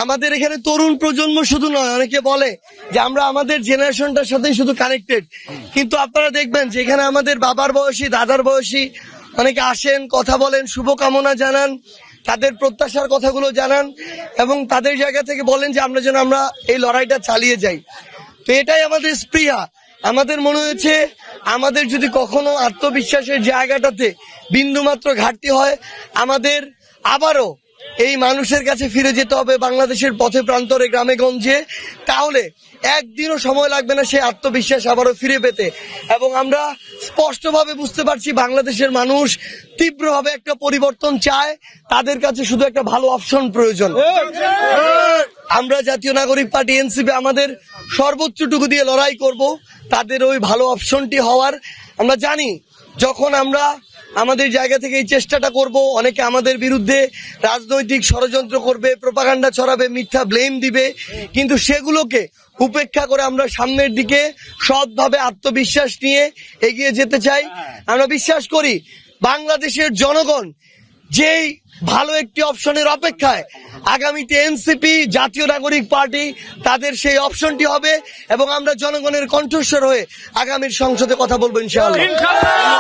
আমাদের এখানে তরুণ প্রজন্ম শুধু নয়, অনেকে বলে যে আমরা আমাদের জেনারেশনটার সাথেই শুধু কানেক্টেড, কিন্তু আপনারা দেখবেন যে এখানে আমাদের বাবার বয়সী, দাদার বয়সী অনেকে আসেন, কথা বলেন, শুভকামনা জানান, তাদের প্রত্যাশার কথাগুলো জানান এবং তাদের জায়গা থেকে বলেন যে আমরা এই লড়াইটা চালিয়ে যাই। তো এটাই আমাদের স্পৃহা। আমাদের মনে হয়েছে আমাদের যদি কখনো আত্মবিশ্বাসের জায়গাটাতে বিন্দুমাত্র ঘাটতি হয়, আমাদের আবারও এই মানুষের কাছে ফিরে যেতে হবে, বাংলাদেশের পথে প্রান্তরে, গ্রামে গঞ্জে। তাহলে একদিনও সময় লাগবে না সেই আত্মবিশ্বাস আবারও ফিরে পেতে। এবং আমরা স্পষ্টভাবে বুঝতে পারছি বাংলাদেশের মানুষ তীব্রভাবে একটা পরিবর্তন চায়, তাদের কাছে শুধু একটা ভালো অপশন প্রয়োজন। আমরা জাতীয় নাগরিক পার্টি এনসিপি আমাদের সর্বোচ্চটুকু দিয়ে লড়াই করব তাদের ওই ভালো অপশনটি হওয়ার। আমরা জানি যখন আমরা আমাদের জায়গা থেকে এই চেষ্টাটা করব, অনেকে আমাদের বিরুদ্ধে রাজনৈতিক ষড়যন্ত্র করবে, প্রোপাগান্ডা ছড়াবে, মিথ্যা ব্লেম দিবে, কিন্তু সেগুলোকে উপেক্ষা করে আমরা সামনের দিকে সৎভাবে আত্মবিশ্বাস নিয়ে এগিয়ে যেতে চাই। আমরা বিশ্বাস করি বাংলাদেশের জনগণ যেই ভালো একটি অপশনের অপেক্ষায়, আগামীতে এনসিপি, জাতীয় নাগরিক পার্টি, তাদের সেই অপশনটি হবে এবং আমরা জনগণের কণ্ঠস্বর হয়ে আগামীর সংসদে কথা বলবো ইনশাআল্লাহ।